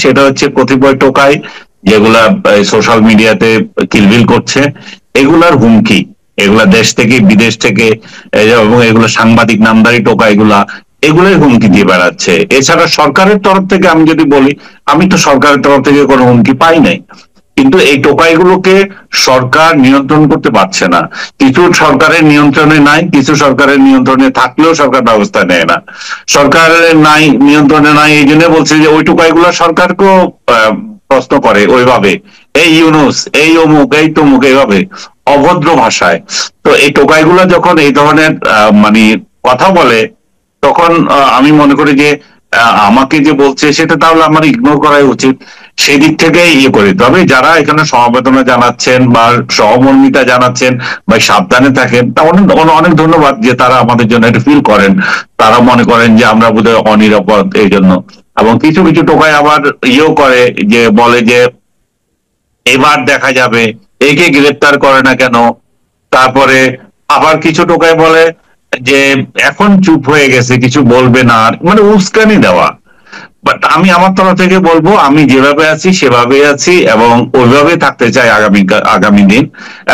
সেটা হচ্ছে কতিপয় টোকাই যেগুলা সোশ্যাল মিডিয়াতে কিলবিল করছে, এগুলার হুমকি, এগুলা দেশ থেকে বিদেশ থেকে এবং এগুলো সাংবাদিক নামদারি টোকা, এগুলোই হুমকি দিয়ে বেড়াচ্ছে। এছাড়া সরকারের তরফ থেকে আমি যদি বলি, আমি তো সরকারের তরফ থেকে কোনো হুমকি পাই নাই, কিন্তু এই টোকাইগুলোকে সরকার নিয়ন্ত্রণ করতে পারছে না। কিছু সরকারের নিয়ন্ত্রণে নাই, কিছু সরকারের নিয়ন্ত্রণে থাকলেও সরকার ব্যবস্থা নেয় না। সরকারের নাই, নিয়ন্ত্রণে নাই, এই জন্য বলছে যে ওই টোকাইগুলো সরকারকেও প্রশ্ন করে ওইভাবে, এই ইউনুস, এই অমুক, এই তমুক, এইভাবে অভদ্র ভাষায়। তো এই টোকাইগুলো যখন এই ধরনের মানে কথা বলে, তখন আমি মনে করি যে আমাকে যে বলছে সেটা তাহলে আমার ইগনোর করাই উচিত। সেই দিক থেকে ইয়ে করি। তবে যারা এখানে সমবেদনা জানাচ্ছেন বা সহমর্মিতা জানাচ্ছেন বা সাবধানে থাকেন, তা অনেক অনেক ধন্যবাদ যে তারা আমাদের জন্য এটা ফিল করেন। তারা মনে করেন যে আমরা বোধহয় অনিরাপদ এই জন্য। এবং কিছু কিছু টোকাই আবার ইয়েও করে, যে বলে যে এবার দেখা যাবে, একে গ্রেপ্তার করে না কেন। তারপরে আবার কিছু টোকাই বলে যে এখন চুপ হয়ে গেছে, কিছু বলবে না, মানে উস্কানি দেওয়া। বাট আমি আমার তরফ থেকে বলবো, আমি যেভাবে আছি সেভাবে আছি এবং ওইভাবে থাকতে চাই আগামী দিন।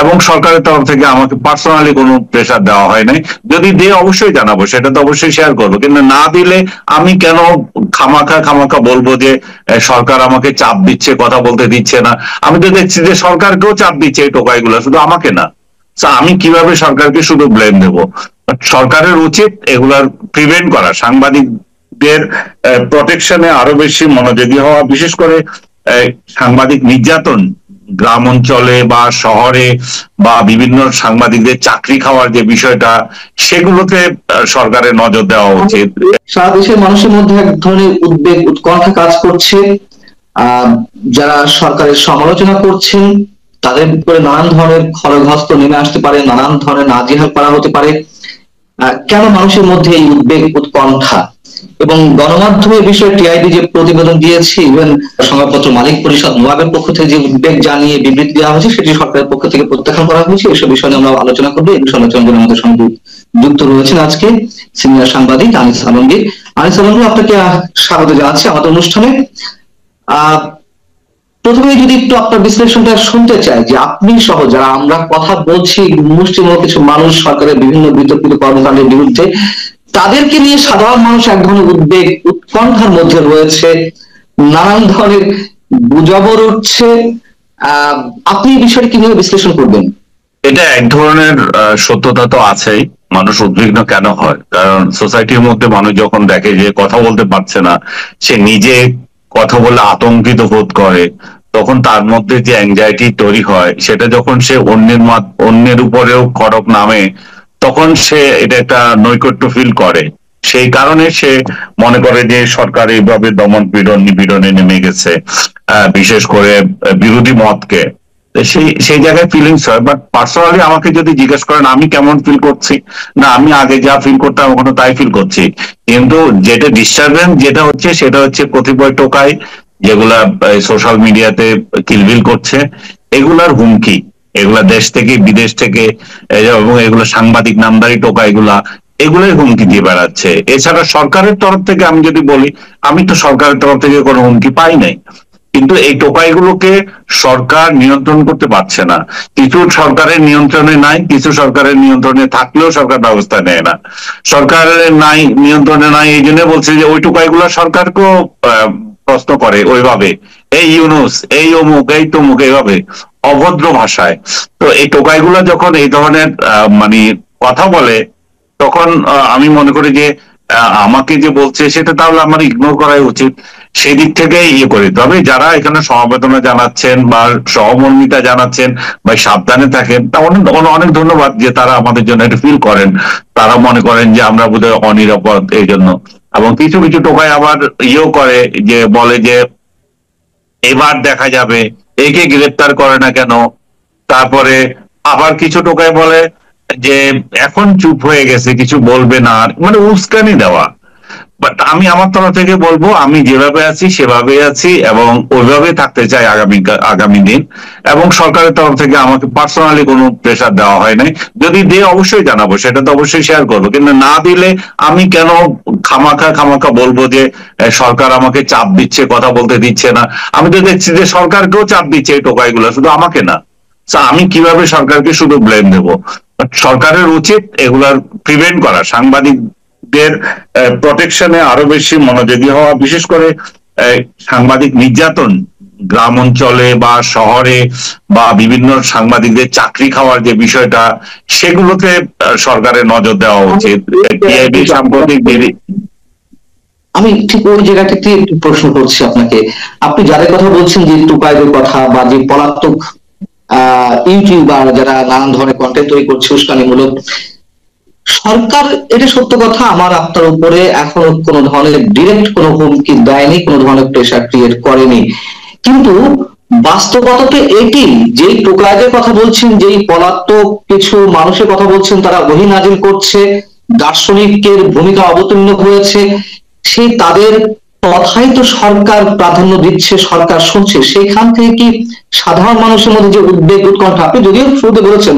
এবং সরকারের তরফ থেকে আমাকে পার্সোনালি কোনো প্রেশার দেওয়া হয় নাই। যদি দিয়ে অবশ্যই জানাবো, সেটা তো অবশ্যই শেয়ার করবো, কিন্তু না দিলে আমি কেন খামাখা খামাখা বলবো যে সরকার আমাকে চাপ দিচ্ছে, কথা বলতে দিচ্ছে না। আমি তো দেখছি যে সরকারকেও চাপ দিচ্ছে এই টোকাইগুলো, শুধু আমাকে না। আমি কিভাবে সরকারকে শুধু ব্লেম দেবো? সরকারের উচিত এগুলার প্রিভেন্ট করা, সাংবাদিকদের প্রোটেকশনে আরো বেশি মনোযোগী হওয়া, বিশেষ করে সাংবাদিক নির্যাতন গ্রাম অঞ্চলে বা শহরে বা বিভিন্ন সাংবাদিকদের চাকরি খাওয়ার যে বিষয়টা, সেগুলোতে সরকারের নজর দেওয়া উচিত। সারা দেশের মানুষের মধ্যে এক ধরনের উদ্বেগ, উৎকণ্ঠা কাজ করছে। যারা সরকারের সমালোচনা করছেন তাদের উপরে নানান ধরনের খড়গহস্ত নেমে আসতে পারে, নানান ধরনের নাজেহাল করা হতে পারে। কেন মানুষের মধ্যে এই উদ্বেগ, উৎকণ্ঠা? এবং গণমাধ্যমের বিষয়ে টিআইবি যে প্রতিবেদন দিয়েছে, ইভেন সংবাদপত্র মালিক পরিষদ নোয়াবের পক্ষ থেকে যে উদ্বেগ জানিয়ে বিবৃতি দেওয়া হয়েছে, সেটি সরকারের পক্ষ থেকে প্রত্যাখ্যান করা হয়েছে। এসব বিষয়ে আমরা আলোচনা করবো। এই বিষয়ে আলোচনার জন্য আমাদের সঙ্গে যুক্ত রয়েছেন আজকে সিনিয়র সাংবাদিক আনিস আলমগীর। আনিস আলমগীর, আপনাকে স্বাগত জানাচ্ছি আমাদের অনুষ্ঠানে। প্রথমে যদি একটু আপনার বিশ্লেষণটা শুনতে চাই, যে আপনি সহ যারা আমরা কথা বলছি, মুষ্টিমেয় কিছু মানুষ সরকারের বিভিন্ন বিতর্কিত কর্মকাণ্ডের বিরুদ্ধে, তাদেরকে নিয়ে সাধারণ মানুষ এক ধরনের উদ্বেগ, উৎকণ্ঠার মধ্যে রয়েছে, নানান ধরনের গুজবর উঠছে। আপনি এই বিষয়টি কিভাবে বিশ্লেষণ করবেন? এটা এক ধরনের সত্যতা তো আছেই। মানুষ উদ্বিগ্ন কেন হয়? কারণ সোসাইটির মধ্যে মানুষ যখন দেখে যে কথা বলতে পারছে না, সে নিজে কথা বলে আতঙ্কিত বোধ করে, তখন তার মধ্যে যে অ্যাংজাইটি তৈরি হয়, সেটা যখন সে অন্যের উপরেও খড়ক নামে, তখন সে এটা একটা নৈকট্য ফিল করে। সেই কারণে সে মনে করে যে সরকার এইভাবে দমন পীড়ন নিপীড়নে নেমে গেছে, বিশেষ করে বিরোধী মতকে। সেই সেই জায়গায় ফিলিংস হয়। বাট পার্সোনালি আমাকে যদি জিজ্ঞেস করেন আমি কেমন ফিল করছি, না, আমি আগে যা ফিল করতাম এখনো তাই ফিল করছি। কিন্তু যেটা ডিস্টারবেন্স যেটা হচ্ছে, সেটা হচ্ছে কতিপয় টোকাই যেগুলা সোশ্যাল মিডিয়াতে কিলবিল করছে, এগুলার হুমকি, এগুলা দেশ থেকে বিদেশ থেকে এবং এগুলো সাংবাদিক নামদারি টোকা, এগুলোই হুমকি দিয়ে বেড়াচ্ছে। এছাড়া সরকারের তরফ থেকে আমি যদি বলি, আমি তো সরকারের তরফ থেকে কোনো হুমকি পাই নাই, কিন্তু এই টোকাইগুলোকে সরকার নিয়ন্ত্রণ করতে পারছে না। কিছু সরকারের নিয়ন্ত্রণে নাই, কিছু সরকারের নিয়ন্ত্রণে থাকলেও সরকার ব্যবস্থা নেয় না। সরকারের নাই, নিয়ন্ত্রণে নাই, এই জন্য বলছে যে ওই টোকাইগুলো সরকারকেও প্রশ্ন করে ওইভাবে, এই ইউনুস, এই অমুক, এই তমুক, এইভাবে অভদ্র ভাষায়। তো এই টোকাইগুলো যখন এই ধরনের মানে কথা বলে, তখন আমি মনে করি যে আমাকে যে বলছে সেটা তাহলে আমার ইগনোর করাই উচিত। সেই দিক থেকে ইয়ে করি। তবে যারা এখানে সমবেদনা জানাচ্ছেন বা সহমর্মিতা জানাচ্ছেন বা সাবধানে থাকেন, তা অনেক অনেক ধন্যবাদ যে তারা আমাদের জন্য এটা ফিল করেন। তারা মনে করেন যে আমরা বোধহয় অনিরাপদ এই জন্য। এবং কিছু কিছু টোকাই আবার ইয়েও করে, যে বলে যে এবার দেখা যাবে, একে গ্রেপ্তার করে না কেন। তারপরে আবার কিছু টোকাই বলে যে এখন চুপ হয়ে গেছে, কিছু বলবে না, মানে উস্কানি দেওয়া। বাট আমি আমার তরফ থেকে বলবো, আমি যেভাবে আছি সেভাবে আছি এবং ওইভাবে থাকতে চাই আগামী দিন। এবং সরকারের তরফ থেকে আমাকে পার্সোনালি কোনো প্রেশার দেওয়া হয় নাই। যদি দিয়ে অবশ্যই জানাবো, সেটা তো অবশ্যই শেয়ার করবো, কিন্তু না দিলে আমি কেন খামাখা বলবো যে সরকার আমাকে চাপ দিচ্ছে, কথা বলতে দিচ্ছে না। আমি তো দেখছি যে সরকারকেও চাপ দিচ্ছে এই টোকাইগুলো, শুধু আমাকে না। আমি কিভাবে সরকারকে শুধু ব্লেম দেবো? সরকারের উচিত এগুলার প্রিভেন্ট করা, সাংবাদিকদের প্রোটেকশনে আরো বেশি মনোযোগী হওয়া, বিশেষ করে সাংবাদিক নির্যাতন গ্রাম অঞ্চলে বা শহরে বা বিভিন্ন সাংবাদিকদের চাকরি খাওয়ার যে বিষয়টা, সেগুলোতে সরকারের নজর দেওয়া উচিত। টিআইবি সাম্প্রতিক আমি ঠিক ওই জায়গাটা থেকে একটু প্রশ্ন করছি আপনাকে। আপনি যাদের কথা বলছেন, যে টুকাইদের কথা বা যে পলাতক ইউটিউবার যারা নানান ধরনের কন্টেন্ট তৈরি করছে উস্কানিমূলক, সরকার, এটা সত্য কথা, আমার আপনার উপরে এখনো কোনো ধরনের ডিরেক্ট কোনো হুমকি দেয়নি, কোনো ধরনের প্রেশার ক্রিয়েট করেনি। কিন্তু বাস্তবতা এটি, যেই টোকাইদের কথা বলছেন, যেই পলাতক কিছু মানুষের কথা বলছেন, তারা ওহী নাজিল করছে, দার্শনিকের ভূমিকা অবতীর্ণ হয়েছে, সেই তাদের কথাই তো সরকার প্রাধান্য দিচ্ছে, সরকার শুনছে। সেখান থেকে কি সাধারণ মানুষের মধ্যে যে উদ্বেগ উৎকণ্ঠা, আপনি যদিও শুরুতে বলেছেন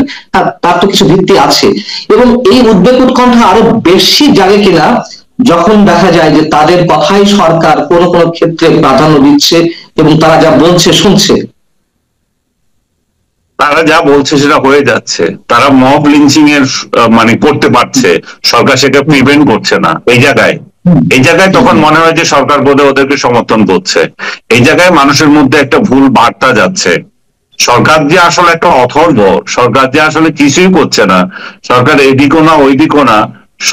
তার তো কিছু ভিত্তি আছে, এবং এই উদ্বেগ উৎকণ্ঠা আরো বেশি জাগে কিনা যখন দেখা যায় যে তাদের কথাই সরকার কোনো কোনো ক্ষেত্রে প্রাধান্য দিচ্ছে এবং তারা যা বলছে শুনছে? তারা যা বলছে সেটা হয়ে যাচ্ছে। তারা মব লিঞ্চিং এর মানে করতে পারছে, সরকার সেটা প্রিভেন্ট করছে না। এই জায়গায় তখন মনে হয় যে সরকার বোধহয় ওদেরকে সমর্থন করছে। এই জায়গায় মানুষের মধ্যে একটা ভুল বার্তা যাচ্ছে। সরকার যে আসলে একটা অথর্ব, সরকার যে আসলে কিছুই করছে না, সরকার এদিকও না ওইদিকও না,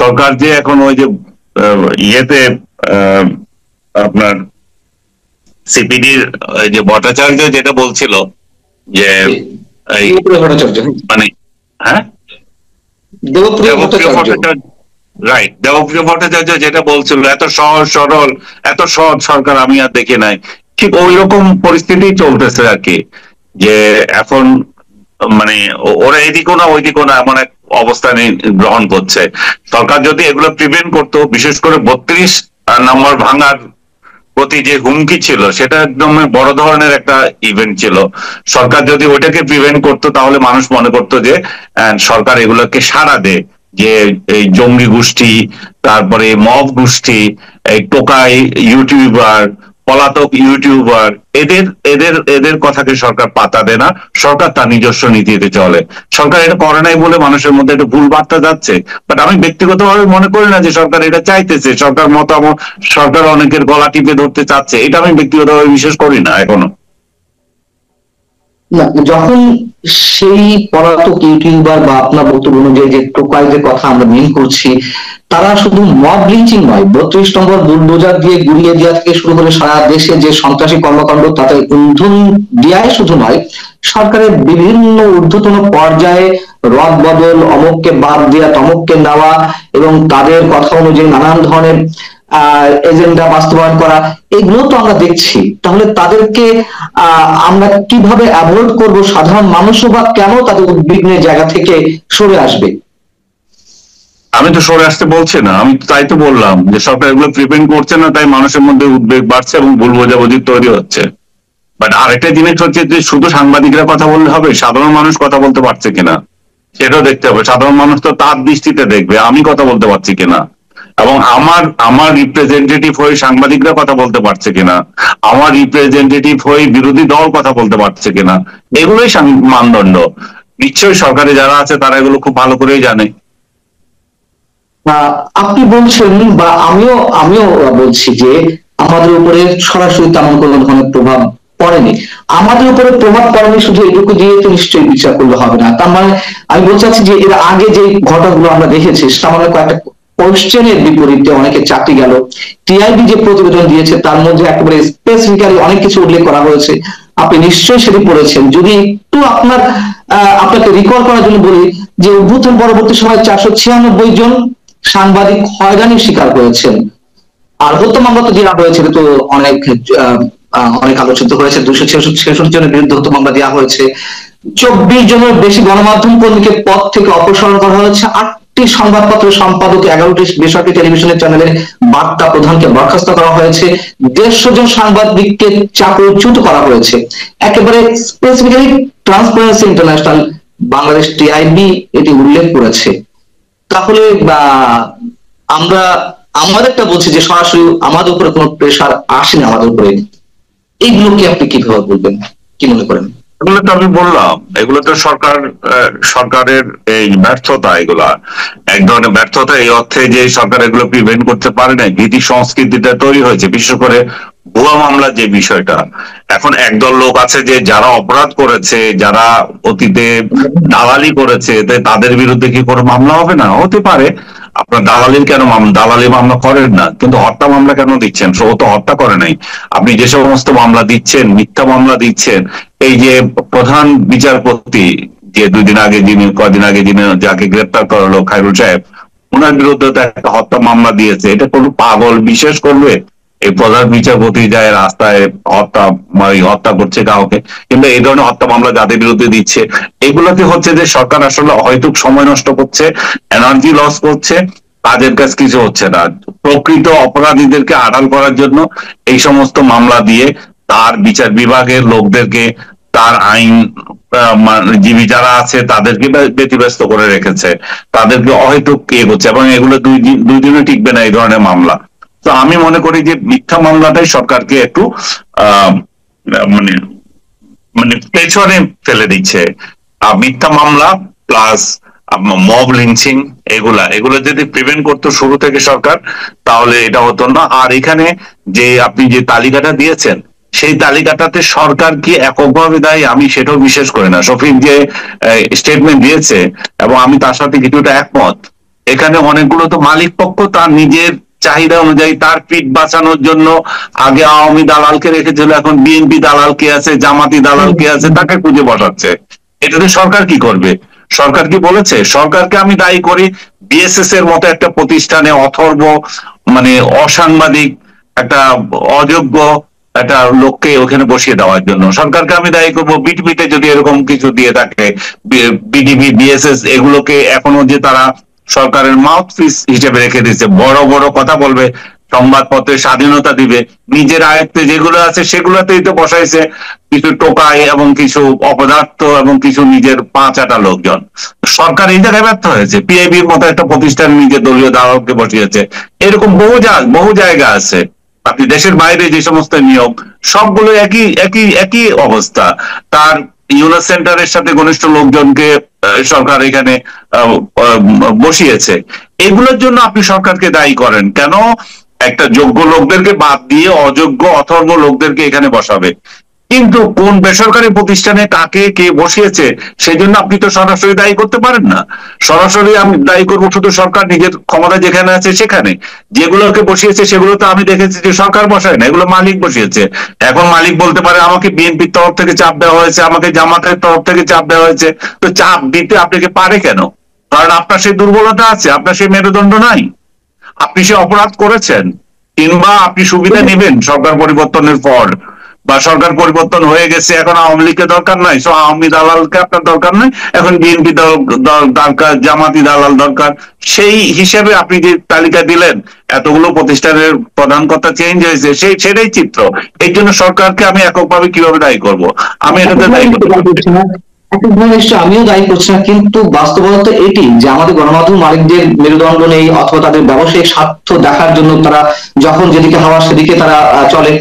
সরকার যে এখন ওই যে ইয়েতে আপনার সিপিডির যে ভট্টাচার্য যেটা বলছিল যে এই মানে, হ্যাঁ, দেবপ্রিয় ভট্টাচার্য, রাইট, দেবপ্রিয় ভট্টাচার্য যেটা বলছিল, এত সহজ সরল, এত সহজ সরকার আমি আর দেখি নাই। ঠিক ওই রকম পরিস্থিতি চলতেছে আর কি, যে এখন মানে ওরা এদিকও না ওইদিকও না এমন এক অবস্থানে গ্রহণ করছে। সরকার যদি এগুলো প্রিভেন্ট করতো, বিশেষ করে 32 নম্বর ভাঙার প্রতি যে হুমকি ছিল, সেটা একদম বড় ধরনের একটা ইভেন্ট ছিল। সরকার যদি ওইটাকে প্রিভেন্ট করতো, তাহলে মানুষ মনে করতো যে সরকার এগুলোকে সাড়া দেয়, যে এই জঙ্গি গোষ্ঠী, তারপরে মব গোষ্ঠী, এই টোকাই ইউটিউবার, পলাতক ইউটিউবার, এদের এদের এদের কথাকে সরকার পাত্তা দেয় না। সরকার তার নিজস্ব নীতিতে চলে। সরকার এটা করে নাই বলে মানুষের মধ্যে একটা ভুল বার্তা যাচ্ছে। বাট আমি ব্যক্তিগতভাবে মনে করি না যে সরকার এটা চাইতেছে। সরকার অনেকের গলা টিপে ধরতে চাচ্ছে, এটা আমি ব্যক্তিগতভাবে বিশ্বাস করি না এখনো। না, যখন সেই পলাতক ইউটিউবার বা আপনার বক্তব্য অনুযায়ী যে টোকাইদের কথা আমরা মিন করছি, তারা শুধু মব লিঞ্চিং নয়, 32 নম্বর বুলডোজার দিয়ে গুড়িয়ে দেওয়া থেকে শুরু করে সারা দেশে যে সন্ত্রাসী কর্মকাণ্ড, তাতে ইন্ধন দেওয়াই শুধু নয়, সরকারের বিভিন্ন ঊর্ধ্বতন পর্যায়ে রদ বদল, অমুককে বাদ দেওয়া, তমুককে নেওয়া, এবং তাদের কথা অনুযায়ী নানান ধরনের এজেন্ডা বাস্তবায়ন করা, এগুলো তো আমরা দেখছি। তাহলে তাদেরকে আমরা কিভাবে অ্যাভয়েড করব? সাধারণ মানুষও বা কেন তাদের উদ্বিগ্নের জায়গা থেকে সরে আসবে? আমি তো সরে আসতে বলছি না, আমি তাই তো বললাম যে সরকার এগুলো প্রিভেন্ট করছে না, তাই মানুষের মধ্যে উদ্বেগ বাড়ছে এবং ভুল বোঝাবুঝি তৈরি হচ্ছে। বাট আরেকটা জিনিস হচ্ছে যে শুধু সাংবাদিকরা কথা বললে হবে, সাধারণ মানুষ কথা বলতে পারছে কিনা সেটাও দেখতে হবে। সাধারণ মানুষ তো তার দৃষ্টিতে দেখবে আমি কথা বলতে পারছি কিনা, এবং আমার রিপ্রেজেন্টেটিভ হয়ে সাংবাদিকরা কথা বলতে পারছে কিনা, আমার রিপ্রেজেন্টেটিভ হয়ে বিরোধী দল কথা বলতে পারছে কিনা, এগুলোই মানদণ্ড। নিশ্চয়ই সরকারে যারা আছে তারা এগুলো খুব ভালো করেই জানে। আপনি বলছেন বা আমিও আমিও বলছি যে আমাদের উপরে সরাসরি তেমন কোনো ধরনের প্রভাব পড়েনি। আমাদের উপরে প্রভাব পড়েনি শুধু এটুকু দিয়ে তো নিশ্চয়ই বিচার করলে হবে না। তার মানে আমি বলতে চাচ্ছি যে এর আগে যে ঘটনাগুলো আমরা দেখেছি, সামান্য কয়েকটা কোশ্চেনের বিপরীতে অনেকে চাকরি গেল। টিআইবি যে প্রতিবেদন দিয়েছে তার মধ্যে একেবারে স্পেসিফিক্যালি অনেক কিছু উল্লেখ করা হয়েছে, আপনি নিশ্চয়ই সেটি পড়েছেন। যদি একটু আপনাকে রিকল করার জন্য বলি যে অভ্যুত্থান পরবর্তী সময় 496 জন সাংবাদিক হয়রানির শিকার হয়েছেন, আর হত্যা মামলা তো দেওয়া হয়েছিল, তো অনেক আলোচিত হয়েছে। 266 জনের বিরুদ্ধে হত্যা মামলা দেওয়া হয়েছে। 24 জনের বেশি গণমাধ্যম কর্মীকে পদ থেকে অপসারণ করা হয়েছে। 11টি সংবাদপত্রের সম্পাদক, 11টি বেসরকারি টেলিভিশনের চ্যানেলের বার্তা প্রধানকে বরখাস্ত করা হয়েছে, 150 জন সাংবাদিককে চাকরিচ্যুত করা হয়েছে। একেবারে specifically transparency international Bangladesh TIB এটি উল্লেখ করেছে। তাহলে আমরা আমাদেরটা বলছি যে সরাসরি আমাদের উপরে কোনো প্রেশার আসেনি আমাদের উপরে, এইগুলোকে আপনি কিভাবে বলবেন, কি মনে করেন? এগুলো তো আমি বললাম, এগুলো তো সরকারের এই ব্যর্থতা, এগুলা এক ধরনের ব্যর্থতা এই অর্থে যে সরকার এগুলো প্রিভেন্ট করতে পারে না। ভীতি সংস্কৃতিটা তৈরি হয়েছে, বিশেষ করে ভুয়া মামলা যে বিষয়টা। এখন একদল লোক আছে যে যারা অপরাধ করেছে, যারা অতীতে দালালি করেছে, তাদের বিরুদ্ধে কি কোনো মামলা হবে না? হতে পারে। আপনার দালালির কেন দালালি মামলা করেন না, কিন্তু হত্যা মামলা কেন দিচ্ছেন? ও তো হত্যা করে নাই। আপনি যে সমস্ত মামলা দিচ্ছেন, মিথ্যা মামলা দিচ্ছেন, এই যে প্রধান বিচারপতি যে কদিন আগে যিনি যাকে গ্রেপ্তার করা হলো, খায়রুল সাহেব, ওনার বিরুদ্ধে তো একটা হত্যা মামলা দিয়েছে। এটা কোনো পাগল বিশেষ করবে? এই প্রধান বিচারপতি যায় রাস্তায় হত্যা করছে কাউকে, কিন্তু এই ধরনের হত্যা মামলা যাদের বিরুদ্ধে দিচ্ছে, এগুলোতে হচ্ছে যে সরকার আসলে হয়তো সময় নষ্ট করছে, এনার্জি লস করছে, কাজের কাজ কিছু হচ্ছে না। প্রকৃত অপরাধীদেরকে আড়াল করার জন্য এই সমস্ত মামলা দিয়ে তার বিচার বিভাগের লোকদেরকে, তার আইন জীবী যারা আছে তাদেরকে ব্যতিব্যস্ত করে রেখেছে, তাদেরকে অহেতুক করছে, এবং এগুলো দুই দিনে টিকবে না এই ধরনের মামলা। তো আমি মনে করি যে মিথ্যা মামলাটাই সরকারকে একটু মানে মানে পেছনে ফেলে দিচ্ছে। মিথ্যা মামলা প্লাস মব লিঞ্চিং, এগুলো যদি প্রিভেন্ট করতো শুরু থেকে সরকার, তাহলে এটা হতো না। আর এখানে যে আপনি যে তালিকাটা দিয়েছেন, সেই তালিকাটাতে সরকার কি এককভাবে দায়ী, আমি সেটাও বিশ্বাস করি না। শফিক যে স্টেটমেন্ট দিয়েছে, এবং আমি তার সাথে কিছুটা একমত, এখানে অনেকগুলো তো মালিক পক্ষ তার নিজের চাহিদা অনুযায়ী তার পিঠ বাঁচানোর জন্য আগে আওয়ামী দালালকে রেখেছিল, এখন বিএনপি দালাল কে আছে, জামাতি দালাল কে আছে, তাকে খুঁজে বসাচ্ছে। এটাতে সরকার কি করবে? সরকার কি বলেছে? সরকারকে আমি দায়ী করি বিএসএস এর মতো একটা প্রতিষ্ঠানে অথর্ব, অসাংবাদিক, একটা অযোগ্য একটা লোককে ওখানে বসিয়ে দেওয়ার জন্য সরকারকে আমি দায়ী করবো। বিটিভিতে যদি এরকম কিছু দিয়ে থাকে, বিটিভি, বিএসএস, এগুলোকে এখনো যে তারা সরকারের মাউথপিস হিসেবে রেখে দিচ্ছে, বড় বড় কথা বলবে, সংবাদপত্রের স্বাধীনতা দিবে, নিজের আয়ত্তে যেগুলো আছে সেগুলোতেই তো বসাইছে কিছু টোকাই এবং কিছু অপদার্থ এবং কিছু নিজের পাঁচাটা লোকজন। সরকার এই জায়গায় ব্যর্থ হয়েছে। পিআইবির মতো একটা প্রতিষ্ঠান নিজের দলীয় দালালকে বসিয়েছে। এরকম বহু জায়গা আছে। আপনি দেশের বাইরে যে সমস্ত নিয়োগ, সবগুলো একই একই একই অবস্থা। তার ইউনাস সেন্টারের সাথে ঘনিষ্ঠ লোকজনকে সরকার এখানে বসিয়েছে। এগুলোর জন্য আপনি সরকারকে দায়ী করেন কেন? একটা যোগ্য লোকদেরকে বাদ দিয়ে অযোগ্য অথর্ব লোকদেরকে এখানে বসাবে। কিন্তু কোন বেসরকারি প্রতিষ্ঠানে কাকে কে বসিয়েছে সেই জন্য আপনি তো সরাসরি দায়ী করতে পারেন না। সরাসরি আমি দায়ী করবো শুধু সরকার নিজের ক্ষমতা যেখানে আছে সেখানে। যেগুলোকে বসিয়েছে সেগুলো তো আমি দেখেছি যে সরকার বসায় না, এগুলো মালিক বসিয়েছে। এখন মালিক বলতে পারে আমাকে বিএনপির তরফ থেকে চাপ দেওয়া হয়েছে, আমাকে জামাতের তরফ থেকে চাপ দেওয়া হয়েছে। তো চাপ দিতে আপনাকে পারে কেন? কারণ আপনার সেই দুর্বলতা আছে, আপনার সেই মেরুদণ্ড নাই, আপনি সে অপরাধ করেছেন। কিংবা আপনি সুবিধা নেবেন সরকার পরিবর্তনের পর, বা সরকার পরিবর্তন হয়ে গেছে, এখন আওয়ামী লীগের দরকার নাই, সো আওয়ামী দালালকে আপনার দরকার নাই, এখন বিএনপি দরকার, জামাতি দালাল দরকার। সেই হিসেবে আপনি যে তালিকা দিলেন, এতগুলো প্রতিষ্ঠানের প্রধান কথা চেঞ্জ হয়েছে, সেটাই চিত্র। এই জন্য সরকারকে আমি এককভাবে কিভাবে দায়ী করব? আমি এটাতে দায়ী করতে পারছি না। নিশ্চয় আমিও দায়ী করছি না, কিন্তু বাস্তবতা এটি যে আমাদের গণমাধ্যম মালিকদের মেরুদণ্ড নেই, অথবা তাদের ব্যবসায়িক স্বার্থ দেখার জন্য তারা যখন যেদিকে হাওয়া সেদিকে তারা চলে,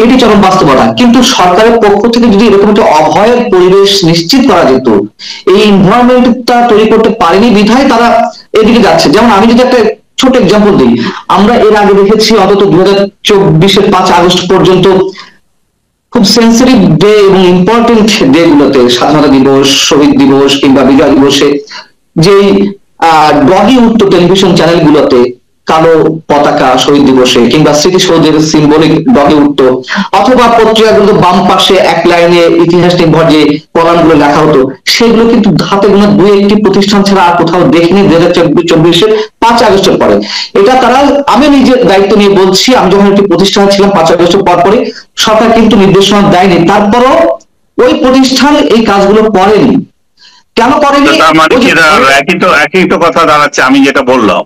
এটি চরম বাস্তবতা। কিন্তু সরকারের পক্ষ থেকে যদি এরকম একটা অভয়ের পরিবেশ নিশ্চিত করা যেত, এই এনভায়রনমেন্টটা তৈরি করতে পারেনি বিধায় তারা এদিকে যাচ্ছে। যেমন আমি যদি একটা ছোট এক্সাম্পল দিই, আমরা এর আগে দেখেছি অন্তত 2024-এর 5 আগস্ট পর্যন্ত খুব সেন্সিটিভ ডে এবং ইম্পর্টেন্ট ডে গুলোতে, স্বাধীনতা দিবস, শহীদ দিবস কিংবা বিজয় দিবসে, যে ডগি উঠতো টেলিভিশন চ্যানেল গুলোতে কালো পতাকা শহীদ দিবসে, কিংবা স্মৃতিসৌধের সিম্বলিক ডগি উঠতো, অথবা পত্রিকাগুলো বাম পাশে এক লাইনে ইতিহাস নির্ভর যে কলামগুলো লেখা হতো, সেগুলো কিন্তু হাতে গোনা 2-1টি প্রতিষ্ঠান ছাড়া আর কোথাও দেখিনি 2024-এর 5 আগস্টের পরে। এটা তারা, আমি নিজের দায়িত্ব নিয়ে বলছি, আমি যখন একটি প্রতিষ্ঠানে ছিলাম 5 আগস্টের পরে সরকার কিন্তু নির্দেশনা দেয়নি, তারপরও ওই প্রতিষ্ঠান এই কাজগুলো করেনি। কেন করেনি? তার মানে কি একই তো কথা দাঁড়াচ্ছে, আমি যেটা বললাম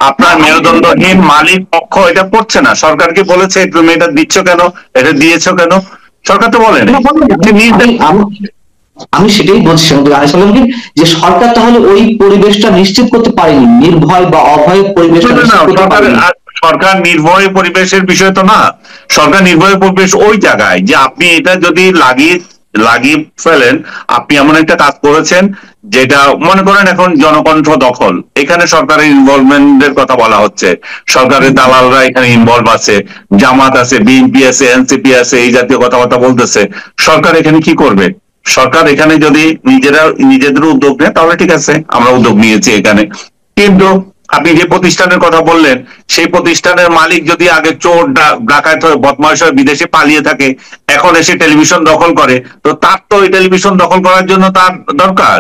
আপনার মেরুদণ্ডহীন মালিক পক্ষ এটা করছে না, সরকারকে বলেছে তুমি এটা দিচ্ছ কেন, এটা দিয়েছো কেন, সরকার তো বলেনি। আমি সেটাই বলছিলাম যে সরকার তাহলে ওই পরিবেশটা নিশ্চিত করতে পারেনি, নির্ভয় বা অভয় পরিবেশটা নিশ্চিত করতে পারেনি। সরকার নির্ভয় পরিবেশের বিষয় তো না, সরকার নির্ভয় পরিবেশ ওই জায়গায় যে আপনি এটা যদি লাগিয়ে ফেলেন, আপনি এমন একটা কাজ করেছেন যেটা মনে করেন এখন জনকণ্ঠ দখল, এখানে সরকারের ইনভলভমেন্টের কথা বলা হচ্ছে, সরকারের দালালরা এখানে ইনভলভ আছে, জামাত আছে, বিএনপি আছে, এনসিপি আছে, এই জাতীয় কথাবার্তা বলতেছে। সরকার এখানে কি করবে? সরকার এখানে যদি নিজেদের উদ্যোগ নেয় তাহলে ঠিক আছে, আমরা উদ্যোগ নিয়েছি এখানে, কিন্তু আপনি যে প্রতিষ্ঠানের কথা বললেন সেই প্রতিষ্ঠানের মালিক যদি আগে চোর ডাকাত হয়ে বদমাশ হয়ে বিদেশে পালিয়ে থাকে, এখন এসে টেলিভিশন দখল করে, তো তার তো ওই টেলিভিশন দখল করার জন্য তার দরকার,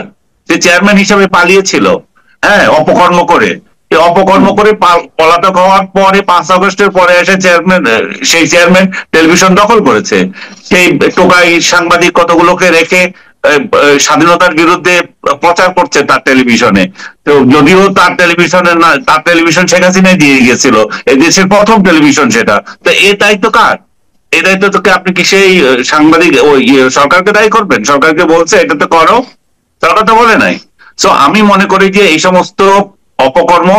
যে চেয়ারম্যান হিসেবে পালিয়েছিল, হ্যাঁ, অপকর্ম করে, অপকর্ম করে পলাতক হওয়ার পরে 5 আগস্টের পরে এসে সেই চেয়ারম্যান টেলিভিশন দখল করেছে, সেই টোকাই সাংবাদিক কতগুলোকে রেখে স্বাধীনতার বিরুদ্ধে প্রচার করছে তার টেলিভিশনে। তো যদিও তার টেলিভিশনে না, তার টেলিভিশন শেখ হাসিনাই দিয়ে গিয়েছিল, এই দেশের প্রথম টেলিভিশন সেটা, তো এই দায়িত্ব কার? এই দায়িত্ব তোকে আপনি কি সেই সাংবাদিক ওই সরকারকে দায়ী করবেন? সরকারকে বলছে এটা তো করো, সরকার তো বলে নাই। সো আমি মনে করি যে এই সমস্ত অপকর্ম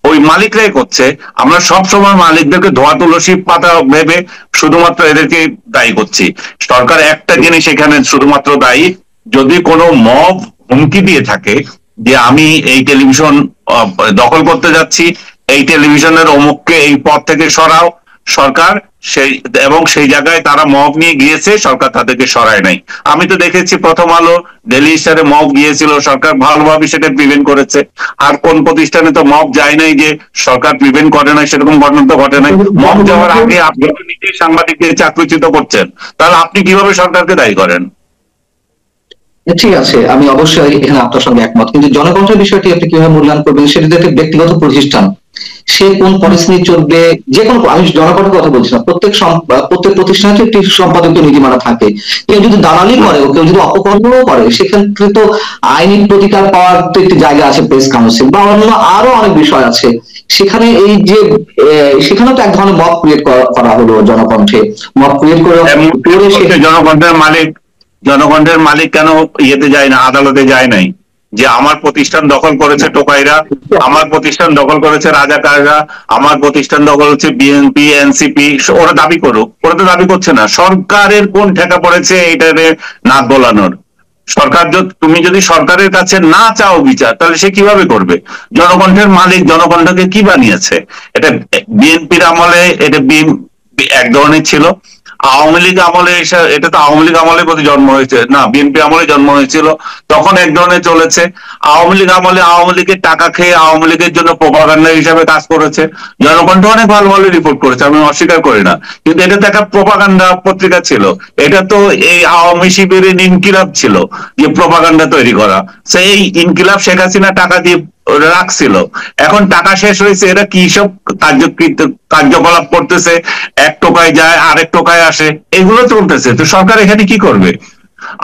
ওই মালিকরাই করছে, আমরা সব সময় মালিকদেরকে ধোয়া তুলসী পাতা ভেবে শুধুমাত্র এদেরকে দায়ী করছি। সরকার একটা জিনিস এখানে শুধুমাত্র দায়ী, যদি কোনো মব হুমকি দিয়ে থাকে যে আমি এই টেলিভিশন দখল করতে যাচ্ছি, এই টেলিভিশনের অমুককে এই পদ থেকে সরাও, সরকার সেই এবং সেই জায়গায় তারা মব নিয়ে গিয়েছে, সরকার তাদেরকে সরায় নাই। আমি তো দেখেছি প্রথম আলো, ডেলি স্টারে মব গিয়েছিল, সরকার ভালোভাবে সেটা প্রিভেন্ট করেছে। আর কোন প্রতিষ্ঠানে তো মব যায় নাই যে সরকার প্রিভেন্ট করে নাই, সেরকম ঘটনা তো ঘটে নাই। মব যাওয়ার আগে আপনি নিজেই সাংবাদিকদের চাকরিচ্যুত করছেন, তাহলে আপনি কিভাবে সরকারকে দায়ী করেন? ঠিক আছে, আমি অবশ্যই এখানে আপনার সঙ্গে একমত, কিন্তু জনকণ্ঠের বিষয়টি আপনি কিভাবে মূল্যায়ন করবেন? সেটা তো একটা ব্যক্তিগত প্রতিষ্ঠান, সে কোন পলিসি চলবে, যে কোনো, আমি জনকণ্ঠের কথা বলছি না, প্রত্যেক প্রতিষ্ঠানে একটি সম্পাদকীয় নীতিমালা থাকে। কেউ যদি দালালি করে, কেউ যদি অপকর্মও করে, সেক্ষেত্রে তো আইনি প্রতিকার পাওয়ার তো একটি জায়গা আছে, প্রেস কাউন্সিল বা অন্য আরো অনেক বিষয় আছে। সেখানে এই যে সেখানেও তো এক ধরনের মব ক্রিয়েট করা হলো জনকণ্ঠে, মব ক্রিয়েট করে জনগণের মালিক কেন ইয়েতে যায় না, আদালতে যায় নাই যে আমার প্রতিষ্ঠান দখল করেছে টোকাইরা, আমার প্রতিষ্ঠান দখল করেছে রাজাকাররা, আমার প্রতিষ্ঠান দখল হচ্ছে বিএনপি এনসিপি, ওরা দাবি করুক? ওরা তো দাবি করছে না। সরকারের কোন ঠেকা পড়েছে এটারে নাক গলানোর? সরকার তুমি যদি সরকারের কাছে না চাও বিচার, তাহলে সে কিভাবে করবে? জনকণ্ঠের মালিক জনকণ্ঠকে কি বানিয়েছে? এটা বিএনপির আমলে এটা এক ধরনের ছিল, আওয়ামী লীগ আমলে এটা তো আওয়ামী লীগ আমলে প্রতি জন্ম হয়েছে না, বিএনপি আমলে জন্ম হয়েছিল, তখন এক ধরনের চলেছে। আওয়ামী লীগ আমলে আওয়ামী লীগের টাকা খেয়ে আওয়ামী লীগের জন্য প্রোপাগান্ডা হিসাবে কাজ করেছে, জনকণ্ঠ অনেক ভালো ভালো রিপোর্ট করেছে, আমি অস্বীকার করি না, কিন্তু এটা তো একটা প্রোপাগান্ডা পত্রিকা ছিল, এটা তো এই আওয়ামী শিবিরের ইনকিলাব ছিল যে প্রোপাগান্ডা তৈরি করা, সেই ইনকিলাব শেখ হাসিনা টাকা দিয়ে রাখছিল, এখন টাকা শেষ হয়েছে, এরা কি সব কার্যকলাপ করতেছে, এক টোকায় যায় আরেক টোকায় আসে, এগুলো চলতেছে, তো সরকার এখানে কি করবে?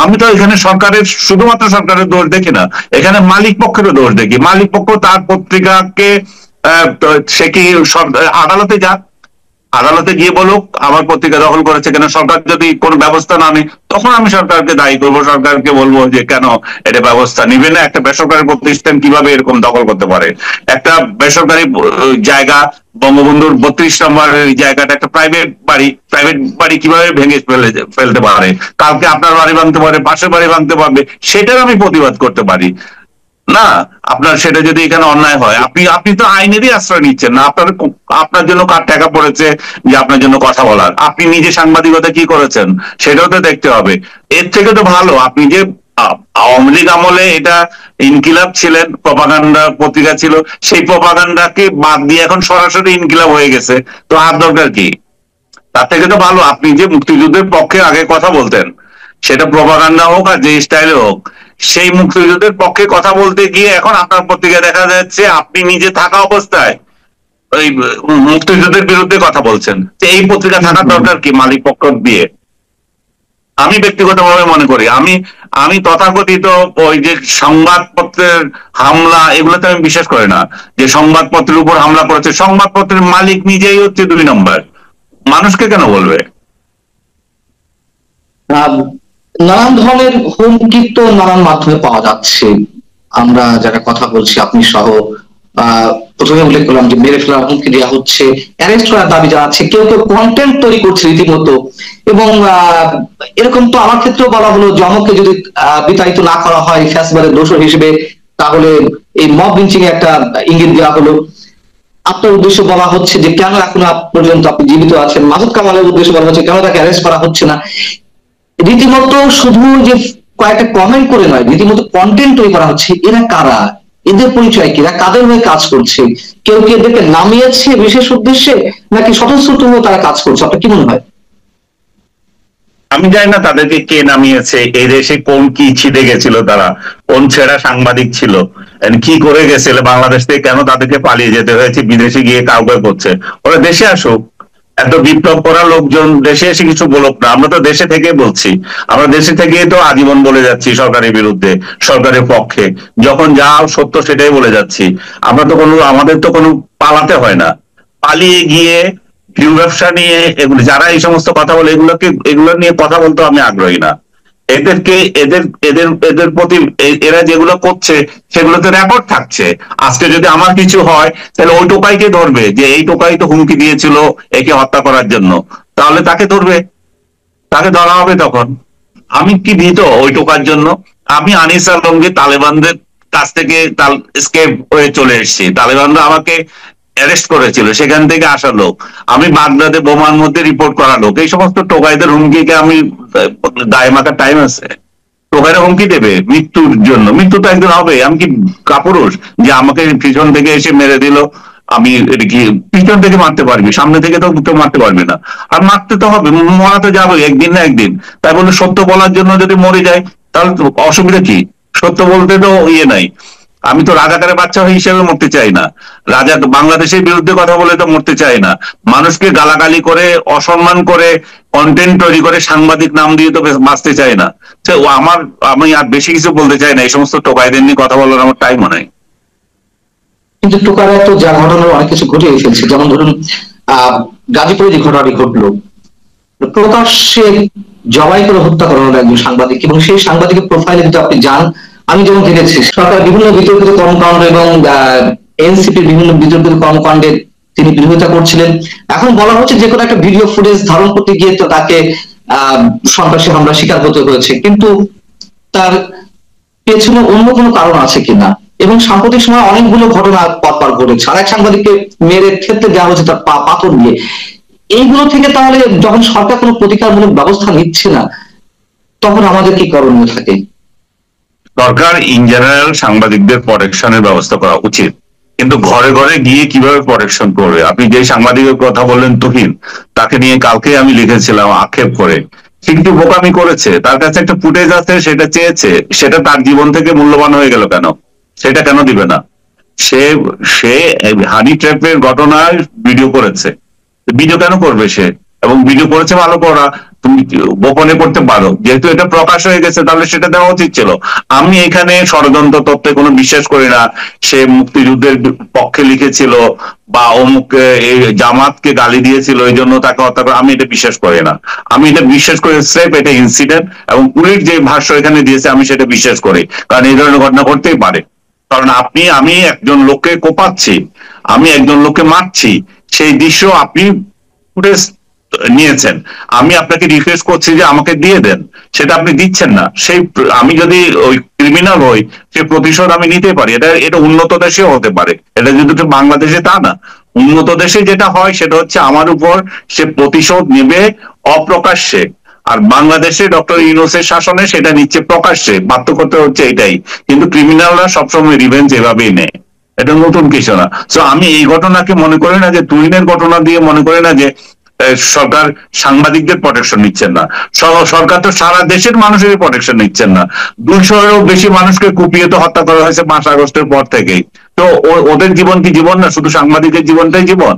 আমি তো এখানে সরকারের শুধুমাত্র সরকারের দোষ দেখি না, এখানে মালিক পক্ষেরও দোষ দেখি। মালিক পক্ষ তার পত্রিকাকে সে কি আদালতে যাক, আদালতে গিয়ে বলুক আমার পত্রিকা দখল করেছে কেন, সরকার যদি কোনো ব্যবস্থা না নেয় তখন আমি সরকারকে দায়ী করবো, সরকারকে বলবো যে কেন এটা ব্যবস্থা নিবে না, একটা বেসরকারি প্রতিষ্ঠান কিভাবে এরকম দখল করতে পারে, একটা বেসরকারি জায়গা বঙ্গবন্ধুর 32 নম্বর জায়গাটা একটা প্রাইভেট বাড়ি কিভাবে ভেঙে ফেলতে পারে, কালকে আপনার বাড়ি ভাঙতে পারে, পাশের বাড়ি ভাঙতে পারবে, সেটার আমি প্রতিবাদ করতে পারি না। আপনার সেটা যদি এখানে অন্যায় হয়, আপনি তো আইনেরই আশ্রয় নিচ্ছেন না, আপনার জন্য কার টাকা পড়েছে যে আপনার জন্য কথা বলার? আপনি নিজে সাংবাদিকতা কি করেছেন সেটাও তো দেখতে হবে। এর থেকে তো ভালো আপনি যে আওয়ামী লীগ আমলে এটা ইনকিলাব ছিলেন, প্রপাগান্ডা পত্রিকা ছিল, সেই প্রপাগান্ডাকে বাদ দিয়ে এখন সরাসরি ইনকিলাব হয়ে গেছে, তো আর দরকার কি? তার থেকে তো ভালো আপনি যে মুক্তিযুদ্ধের পক্ষে আগে কথা বলতেন, সেটা প্রপাগান্ডা হোক আর যে স্টাইলে হোক, সেই মুক্তিযুদ্ধের পক্ষে কথা বলতে গিয়ে এখন আপনার পত্রিকা দেখা যাচ্ছে আপনি নিজে থাকা অবস্থায় ওই মুক্তিযুদ্ধের বিরুদ্ধে কথা বলছেন, এই পত্রিকা থাকার দরকার কি মালিক পক্ষ দিয়ে? আমি ব্যক্তিগতভাবে মনে করি, আমি তথাকথিত ওই যে সংবাদপত্রের হামলা, এগুলোতে আমি বিশ্বাস করি না। যে সংবাদপত্রের উপর হামলা করেছে, সংবাদপত্রের মালিক নিজেই হচ্ছে 2 নম্বর, মানুষকে কেন বলবে? আহ, নানান ধরনের হুমকি তো নানান মাধ্যমে পাওয়া যাচ্ছে। আমরা যারা কথা বলছি আপনি সহ, আহ, প্রথমে উল্লেখ করলাম যে মেরে ফেলার হুমকি দেওয়া হচ্ছে, অ্যারেস্ট করার দাবি জানাচ্ছে, কেউ কেউ কন্টেন্ট তৈরি করছে রীতিমতো। এবং এরকম তো আমার ক্ষেত্রেও বলা হলো যে আমাকে যদি বিতাড়িত না করা হয় ফ্যাসিবাদের দোষর হিসেবে, তাহলে এই মব লিঞ্চিং এর একটা ইঙ্গিত দেওয়া হলো। আপনার উদ্দেশ্য বলা হচ্ছে যে কেন এখনো পর্যন্ত আপনি জীবিত আছেন। মাহমুদ কামালের উদ্দেশ্য বলা হচ্ছে কেন তাকে অ্যারেস্ট করা হচ্ছে না। রীতিমতো শুধু যে কয়েকটা কমেন্ট করে নয়, রীতিমতো কন্টেন্ট তৈরি করা হচ্ছে। এরা কারা? এদের পরিচয় কি? এরা কাদের হয়ে কাজ করছে? কেউ কি এদেরকে নামিয়েছে বিশেষ উদ্দেশ্যে, নাকি স্বতঃস্ফূর্ত তারা কাজ করছে? আপনার কি মনে হয়? আমি জানি না তাদেরকে কে নামিয়েছে, এই দেশে কোন কি ছিটে গেছিল, তারা কোন ছেঁড়া সাংবাদিক ছিল, কি করে গেছিল বাংলাদেশ থেকে, কেন তাদেরকে পালিয়ে যেতে হয়েছে, বিদেশে গিয়ে কাউকে করছে। ওরা দেশে আসুক, এত বিপ্লব করা লোকজন দেশে এসে কিছু বলুক না। আমরা তো দেশে থেকে বলছি, আমরা দেশে থেকেই তো আজীবন বলে যাচ্ছি সরকারের বিরুদ্ধে, সরকারের পক্ষে, যখন যা সত্য সেটাই বলে যাচ্ছি। আমরা তো কোনো, আমাদের তো কোনো পালাতে হয় না। পালিয়ে গিয়ে ভিউ ব্যবসা নিয়ে এগুলো যারা এই সমস্ত কথা বলে, এগুলো নিয়ে কথা বলতে আমি আগ্রহী না। এদেরকে, এদের এদের এদের প্রতি এরা যেগুলো করছে সেগুলোতে রেকর্ড থাকছে। আজকে যদি আমার কিছু হয়, তাহলে ওই টোকাইকে ধরবে যে এই টোকাই তো হুমকি দিয়েছিল একে হত্যা করার জন্য, তাহলে তাকে ধরবে, তাকে ধরা হবে তখন। আমি কি ভীত ওই টোকার জন্য? আমি আনিস আলমগীর তালেবানদের কাছ থেকে এসকেপ হয়ে চলে এসেছি, তালেবানরা আমাকে অ্যারেস্ট করেছিল, সেখান থেকে আসা লোক। আমি বাগদাদে বোমার মধ্যে রিপোর্ট করা লোক। এই সমস্ত টোকাইদের হুমকিকে আমি দায় মাখার টাইম আছে? টোকাইরা হুমকি দেবে মৃত্যুর জন্য? মৃত্যু তো একদিন হবে। আমি কি কাপুরুষ যে আমাকে পিছন থেকে এসে মেরে দিল, আমি কি পিছন থেকে মারতে পারবি, সামনে থেকে তো কেউ মারতে পারবি না। আর মারতে তো হবে, মরা তো যাবে একদিন না একদিন। তাই বলে সত্য বলার জন্য যদি মরে যায়, তাহলে তো অসুবিধা কি? সত্য বলতে তো ইয়ে নাই। আমি তো রাজাকারের বাচ্চা হিসেবে মরতে চাই না, রাজা বাংলাদেশের বিরুদ্ধে কথা বলে তো মরতে চাই না। মানুষকে গালাগালি করে, অসম্মান করে, কন্টেন্ট তৈরি করে, সাংবাদিক নাম দিয়ে তো বাঁচতে চাই না। তো আমি আর বেশি কিছু বলতে চাই না, এই সমস্ত টোকাইদের নিয়ে কথা বলার আমার টাইমও নাই। কিন্তু টোকারা তো যা ঘটনার অনেক কিছু ঘটিয়ে ফেলছে। যেমন ধরুন গাজীপুরে যে ঘটনাটি ঘটলো, প্রকাশ্যে জবাই করে হত্যা করা হলো একজন সাংবাদিক, এবং সেই সাংবাদিকের প্রোফাইলে যদি আপনি যান, আমি যেমন দেখেছি সরকার বিভিন্ন বিতর্কিত কর্মকাণ্ড এবং এনসিপির বিভিন্ন বিতর্কিত কর্মকাণ্ডের তিনি বিরোধিতা করছিলেন। এখন বলা হচ্ছে যে কোনো একটা ভিডিও ফুটেজ ধারণ করতে গিয়ে তো তাকে সন্ত্রাসী হামলার শিকার হতে হয়েছে, কিন্তু তার পেছনে অন্য কোনো কারণ আছে কিনা। এবং সাম্প্রতিক সময় অনেকগুলো ঘটনা পরপর ঘটেছে। আরেক সাংবাদিককে মেরে ক্ষেত্রে দেওয়া হয়েছে তার পাথর দিয়ে। এইগুলো থেকে তাহলে যখন সরকার কোনো প্রতিকারমূলক ব্যবস্থা নিচ্ছে না, তখন আমাদের কি করণীয় থাকে? সরকার ইন জেনারেল সাংবাদিকদের প্রোটেকশনের ব্যবস্থা করা উচিত, কিন্তু ঘরে ঘরে গিয়ে কিভাবে প্রোটেকশন করবে? আপনি যে সাংবাদিকের কথা বললেন তুহিন, তাকে নিয়ে কালকে আমি লিখেছিলাম আক্ষেপ করে। সে কিন্তু বোকামি করেছে, তার কাছে একটা ফুটেজ আছে, সেটা চেয়েছে, সেটা তার জীবন থেকে মূল্যবান হয়ে গেল কেন? সেটা কেন দিবে না? সে সে হানি ট্র্যাপের ঘটনায় ভিডিও করেছে, ভিডিও কেন করবে সে? এবং ভিডিও করেছে ভালো করা, তুমি গোপনে করতে পারো, যেহেতু এটা প্রকাশ হয়ে গেছে তাহলে সেটা দেওয়া উচিত ছিল। আমি এখানে ষড়যন্ত্র তত্ত্বে কোনো বিশ্বাস করি না। সে মুক্তিযুদ্ধের পক্ষে লিখেছিল বা অমুক এই জামাতকে গালি দিয়েছিল এই জন্য তাকে হত্যা করে, আমি এটা বিশ্বাস করি না। আমি এটা বিশ্বাস করি স্রেফ এটা ইনসিডেন্ট, এবং পুলিশ যে ভাষ্য এখানে দিয়েছে আমি সেটা বিশ্বাস করি, কারণ এই ধরনের ঘটনা ঘটতেই পারে। কারণ আমি একজন লোককে কোপাচ্ছি, আমি একজন লোককে মারছি, সেই দৃশ্য আপনি ফুটেজ নিয়েছেন, আমি আপনাকে রিকোয়েস্ট করছি যে আমাকে দিয়ে দেন, সেটা আপনি দিচ্ছেন না। সেই আমি যদি ওই ক্রিমিনাল হই, সে প্রতিশোধ আমি নিতে পারি। এটা এটা উন্নত দেশেও হতে পারে, এটা যদি বাংলাদেশে তা না। উন্নত দেশে যেটা হয় সেটা হচ্ছে আমার উপর সে প্রতিশোধ নেবে অপ্রকাশ্যে, আর বাংলাদেশে ডক্টর ইউনূসের শাসনে সেটা নিচ্ছে প্রকাশ্যে। পার্থক্য হচ্ছে এটাই। কিন্তু ক্রিমিনালরা সবসময় রিভেঞ্জ এভাবেই নেয়, এটা নতুন কিছু না। তো আমি এই ঘটনাকে মনে করি না যে, তুহিনের ঘটনা দিয়ে মনে করি না যে সরকার সাংবাদিকদের প্রোটেকশন নিচ্ছেন না। সরকার তো সারা দেশের মানুষের প্রোটেকশন নিচ্ছেন না। 200-এরও বেশি মানুষকে কুপিয়ে তো হত্যা করা হয়েছে 5 আগস্টের পর থেকেই। তো ওদের জীবন কি জীবন না? শুধু সাংবাদিকের জীবনটাই জীবন?